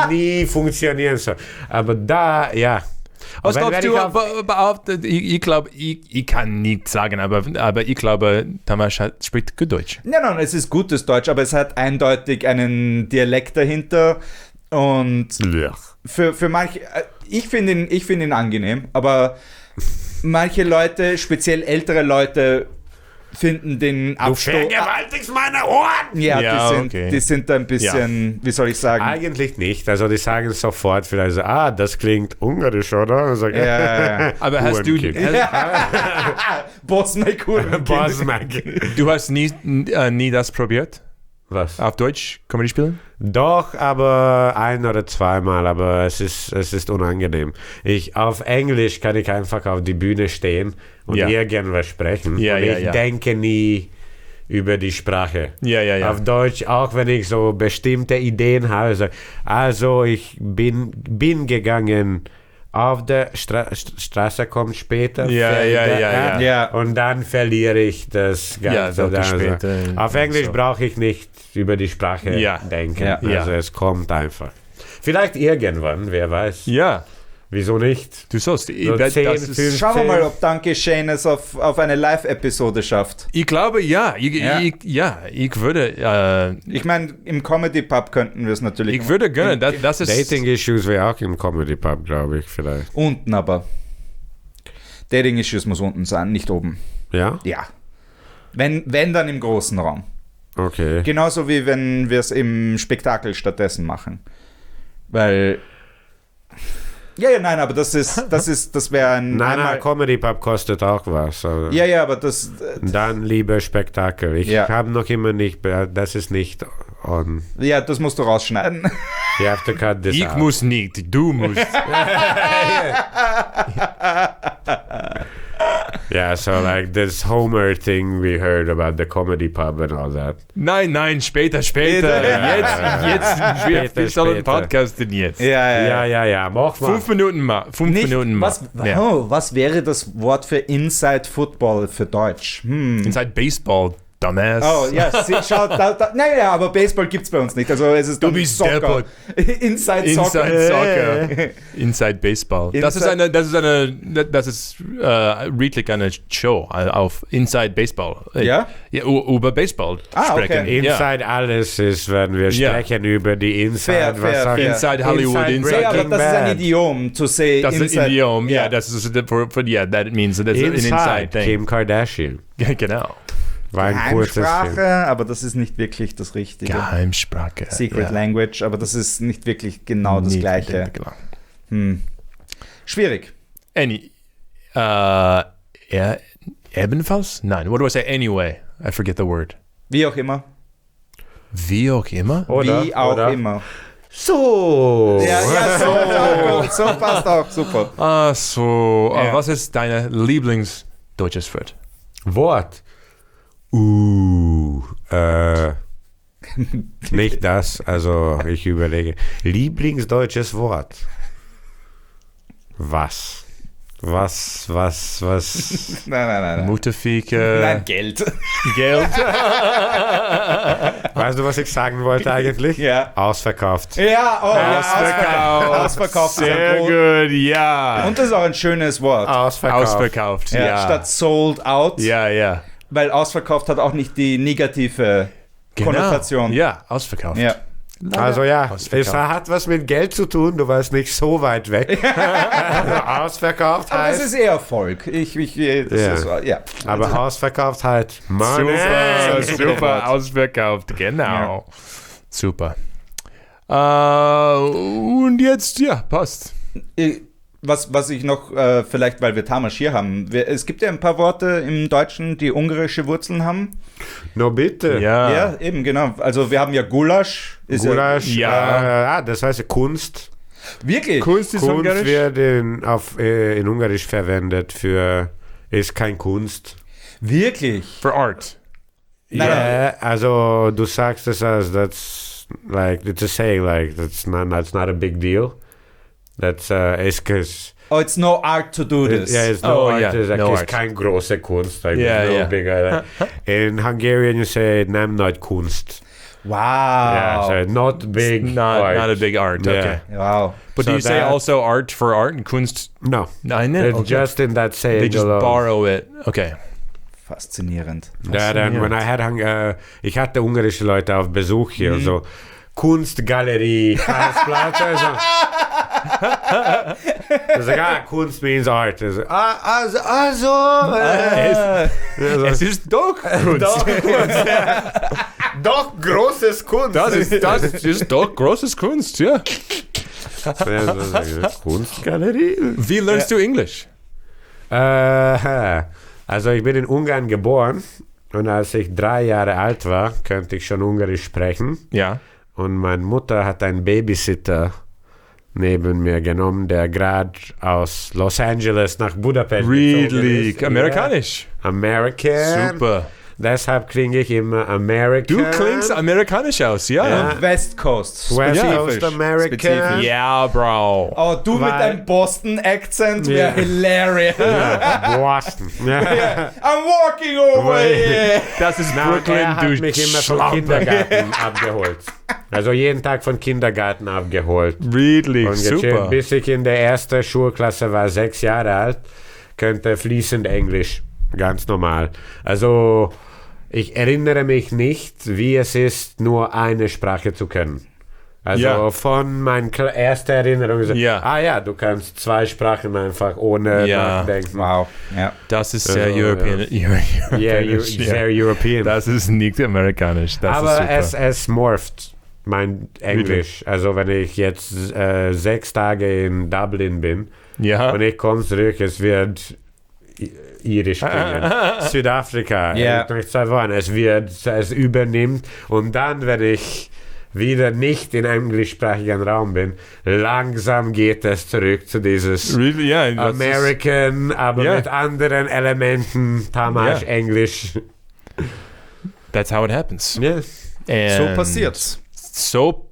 nie funktionieren sollen. Aber da, Was glaubst du? Ich glaube, ich kann nicht sagen, aber ich glaube, Tamas spricht gut Deutsch. Nein, es ist gutes Deutsch, aber es hat eindeutig einen Dialekt dahinter. Und für manche, ich finde ihn angenehm, aber manche Leute, speziell ältere Leute, finden den Abstoß. Du vergewaltigst meine Ohren! Ja, die sind da ein bisschen, wie soll ich sagen? Eigentlich nicht. Also die sagen sofort vielleicht, das klingt ungarisch, oder? Und sagen, Aber hast du... Bosmack. Du hast nie das probiert? Was? Auf Deutsch Comedy spielen? Doch, aber 1 oder 2 Mal, aber es ist unangenehm. Auf Englisch kann ich einfach auf die Bühne stehen und irgendwas sprechen. Und ich denke nie über die Sprache. Auf Deutsch, auch wenn ich so bestimmte Ideen habe, also ich bin gegangen, auf der Straße kommt später. Und dann verliere ich das Ganze. Auf Englisch brauche ich nicht über die Sprache denken. Also es kommt einfach. Vielleicht irgendwann, wer weiß. Ja. Wieso nicht? Du sollst. Schauen wir mal, ob Danke Shane es auf eine Live-Episode schafft. Ich glaube, ich würde... ich meine, im Comedy-Pub könnten wir es natürlich... Ich würde gönnen, das ist... Dating-Issues wäre auch im Comedy-Pub, glaube ich, vielleicht. Unten aber. Dating-Issues muss unten sein, nicht oben. Ja? Ja. Wenn dann im großen Raum. Okay. Genauso wie wenn wir es im Spektakel stattdessen machen. Weil... nein, aber das wäre ein... Nein, Comedy Pub kostet auch was. Also aber das... Dann lieber Spektakel. Ich habe noch immer nicht... Das ist nicht on. Ja, das musst du rausschneiden. You have to cut this out. Ich muss nicht, du musst. Yeah, so like this Homer thing we heard about the comedy pub and all that. Nein, später. Jetzt, wir sollen podcasten jetzt. Ja, mach mal. 5 Minuten mal. 5 Minuten mal. Was wäre das Wort für Inside Football für Deutsch? Inside Baseball, Tamas. Oh, ja, schau, naja, aber Baseball gibt's bei uns nicht. Also es ist Du bist Soccer. Inside Soccer. Inside Baseball. Das ist wirklich eine Show auf Inside Baseball. Ja? Ja, über Baseball sprechen. Okay. Inside alles ist, wenn wir sprechen über die Inside. Fair. Inside Hollywood, Inside aber das ist ein Idiom, to say das ist ein Idiom, that means that's an inside thing. Kim Kardashian. Genau. Geheimsprache, aber das ist nicht wirklich das Richtige. Geheimsprache. Secret Language, aber das ist nicht wirklich genau das Gleiche. Schwierig. Ebenfalls? Nein, what do I say anyway? I forget the word. Wie auch immer. Wie auch immer? Wie auch immer. So. So passt auch, super. Was ist dein Lieblingsdeutsches Wort? Nicht das, also ich überlege. Lieblingsdeutsches Wort. Was? Nein. Mutterfieke. Nein, Geld. Geld. Weißt du, was ich sagen wollte eigentlich? Ja. Ausverkauft. Ja, Ausverkauft. Sehr gut, ja. Und das ist auch ein schönes Wort. Ausverkauft, ja. Statt sold out. Ja. Weil ausverkauft hat auch nicht die negative Konnotation. Ja, ausverkauft. Ja. Also ja, Ausverkauft. es hat was mit Geld zu tun, du warst nicht so weit weg. Ausverkauft Aber das heißt... ist eher Erfolg. Aber ausverkauft halt Money. Super, ausverkauft, genau. Super. Und jetzt, ja, passt. Was ich noch, vielleicht weil wir Tamas hier haben, es gibt ja ein paar Worte im Deutschen, die ungarische Wurzeln haben. No bitte. Ja, eben, genau. Also wir haben ja Gulasch. Gulasch, ja. das heißt Kunst. Wirklich? Kunst ist Kunst ungarisch? wird in Ungarisch verwendet ist kein Kunst. Wirklich? For art. Nein, Ja, also du sagst es als it's a saying, that's not a big deal. That's it's because Oh, it's no art to do this. it's no art. yeah, It's no it's art. kein große Kunst. Like, Yeah, no yeah. bigger. In Hungarian, you say "nem nagy Kunst." Wow. Yeah, so not big. Not art. a big art, Yeah. okay. Wow. But So do you say that- also art for art and Kunst? No, Nein, it's okay. just in that saying. They just alone. borrow it. Okay. Faszinierend. Ja, dann, when I had ich hatte ungarische Leute auf Besuch hier, so Kunstgalerie, Karlsplatz, also Kunst means art. Es ist doch Kunst. Doch großes Kunst. Das ist doch großes Kunst, ja. Kunstgalerie? Wie lernst du Englisch? Also ich bin in Ungarn geboren und als ich 3 Jahre alt war, könnte ich schon Ungarisch sprechen. Ja. Und meine Mutter hat einen Babysitter neben mir genommen, der gerade aus Los Angeles nach Budapest gezogen Really? ist. Amerikanisch? Ja. American. Super. Deshalb klinge ich immer American. Du klingst amerikanisch aus, ja. Ja. West Coast. West Ja. Coast American. Spezifisch. Ja, Bro. Oh, du mit Weil- deinem Boston-Accent Ja. wäre hilarious. Boston. Ja. I'm walking over here. Das ist Na, Brooklyn, er hat du mich immer vom Schlampe. Kindergarten abgeholt. Also jeden Tag vom Kindergarten abgeholt. Really? Und gechillt, Super. bis ich in der ersten Schulklasse war, 6 Jahre alt, könnte fließend Englisch. Ganz normal. Also ich erinnere mich nicht, wie es ist, nur eine Sprache zu können. Also Ja. von meiner ersten Erinnerung ist, Ja. Du kannst 2 Sprachen einfach ohne Ja. nachdenken. Wow. Ja. Das ist sehr Also, European. Yeah, sehr European. Das ist nicht amerikanisch. Das Aber ist super. es morpht, mein Englisch. Also wenn ich jetzt 6 Tage in Dublin bin Ja. und ich komme zurück, es wird irisch klingen. Südafrika, Ja. nach 2 Wochen, es übernimmt und dann, wenn ich wieder nicht in einem englischsprachigen Raum bin, langsam geht es zurück zu dieses Really? Ja. das ist- American, aber Ja. mit anderen Elementen, Tamas, Ja. Englisch. That's how it happens. Yes. So And passiert's. So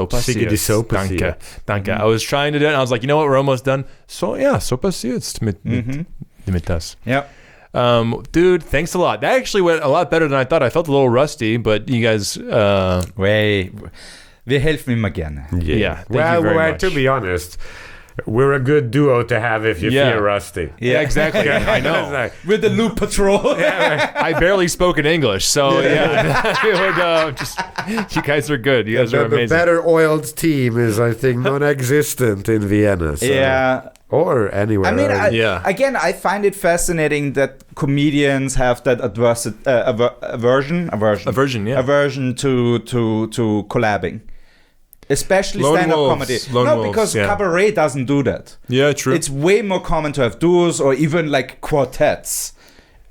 passiert. so passiert. Danke. I was trying to do it and I was like, you know what, we're almost done. So passiert mit das. Ja. Dude, thanks a lot. That actually went a lot better than I thought. I felt a little rusty, but you guys, Wir helfen immer gerne. yeah, thank you very much. To be honest, we're a good duo to have if you Yeah. feel rusty. Yeah, exactly. I know. It's like, With the Loop Patrol. I barely spoke in English, so yeah. It would, you guys are good. You guys are the amazing. better oiled team is, I think, non-existent in Vienna. So. Yeah. Or anywhere. I mean, else. Yeah. again, I find it fascinating that comedians have that aversion to collabing, especially Lone stand-up wolves. comedy. Lone no, wolves, because yeah. cabaret doesn't do that. Yeah, true. It's way more common to have duos or even like quartets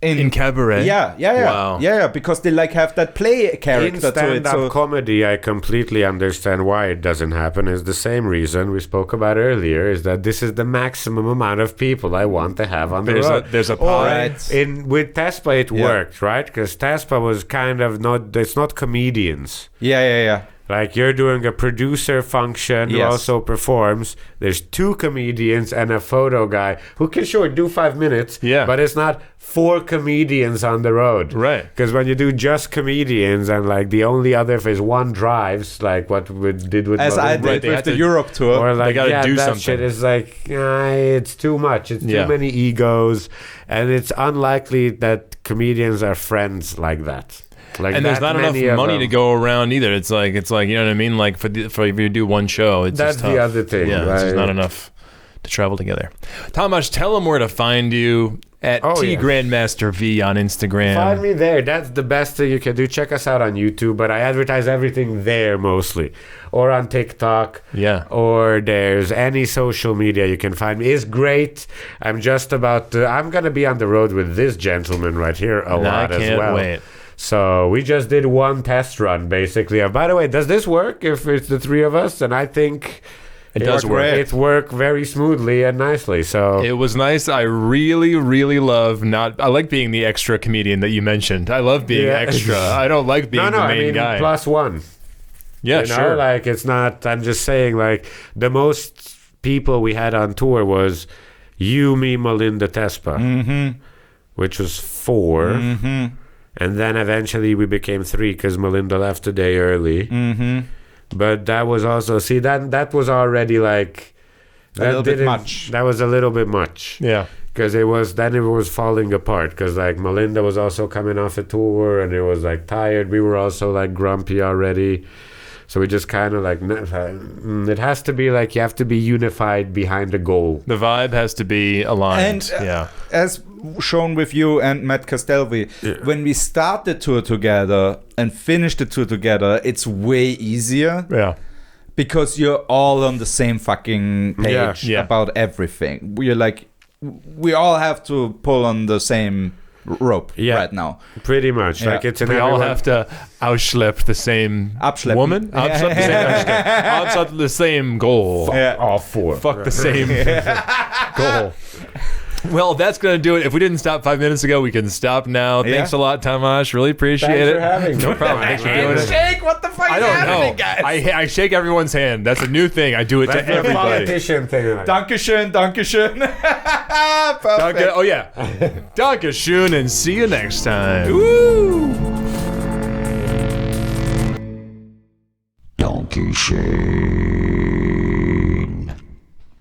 in cabaret. Yeah, Wow. because they like have that play in character to it. stand-up So comedy, I completely understand why it doesn't happen. It's the same reason we spoke about earlier, is that this is the maximum amount of people I want to have on the road. There's a All pie. right. With Tespa, it Yeah. worked, right? Because Tespa was kind of it's not comedians. Yeah. Like you're doing a producer function who Yes. also performs. There's 2 comedians and a photo guy who can sure do 5 minutes. Yeah. But it's not 4 comedians on the road. Right. Because when you do just comedians and like the only other is one drives, like what we did with As I Malin- did Right, they with have the to- Europe tour. or like gotta yeah, do that something. shit is like it's too much. It's too Yeah. many egos, and it's unlikely that comedians are friends like that. Like And there's that not enough many of money them. to go around either. It's like you know what I mean. Like for if you do one show, it's That's just tough. the other thing, Yeah, it's just right? not enough to travel together. Tamas, tell them where to find you at Oh, T yeah. Grandmaster V on Instagram. Find me there. That's the best thing you can do. Check us out on YouTube, but I advertise everything there mostly, or on TikTok. Yeah. Or there's any social media you can find me. It's great. I'm just about to, I'm gonna be on the road with this gentleman right here a And I lot as can't well. wait. So we just did one test run basically. By the way, does this work if it's the 3 of us? And I think It does work. It worked very smoothly and nicely. So It was nice. I really, really love I like being the extra comedian that you mentioned. I love being Yeah. extra. I don't like being no, the I main mean guy. +1. Yeah, You know, sure. like it's not. I'm just saying, like the most people we had on tour was you, me, Melinda, Tespa, which was 4, and then eventually we became 3 because Melinda left a day early. But that was also that was already like A little bit didn't- much. That was a little bit much. Yeah. Because it was falling apart. Because like Melinda was also coming off a tour and it was like tired. We were also like grumpy already. So we just kind of like it has to be like you have to be unified behind a goal. The vibe has to be aligned. And yeah. as shown with you and Matt Castelvi, when we start the tour together and finish the tour together, it's way easier Yeah. because you're all on the same fucking page Yeah. about everything. We're like, we all have to pull on the same rope right now. Pretty much. Yeah. Like it's in We all everyone- have to outschlepp the same Abschleppen. woman. Outschlepp the same, outschlepp the same goal. Yeah. all 4. Fuck the same goal. Well, that's going to do it. If we didn't stop 5 minutes ago, we can stop now. Yeah. Thanks a lot, Tamas. Really appreciate Thanks it. for having me. No problem. Thanks for doing it. Shake, what the fuck I is don't happening, know. guys? I shake everyone's hand. That's a new thing. I do it That's to the everybody. politician thing. Dankeschön, Dankeschön. Perfect. Danke. Oh, yeah. Danke schön, and see you next time. Woo! Donkey Shade.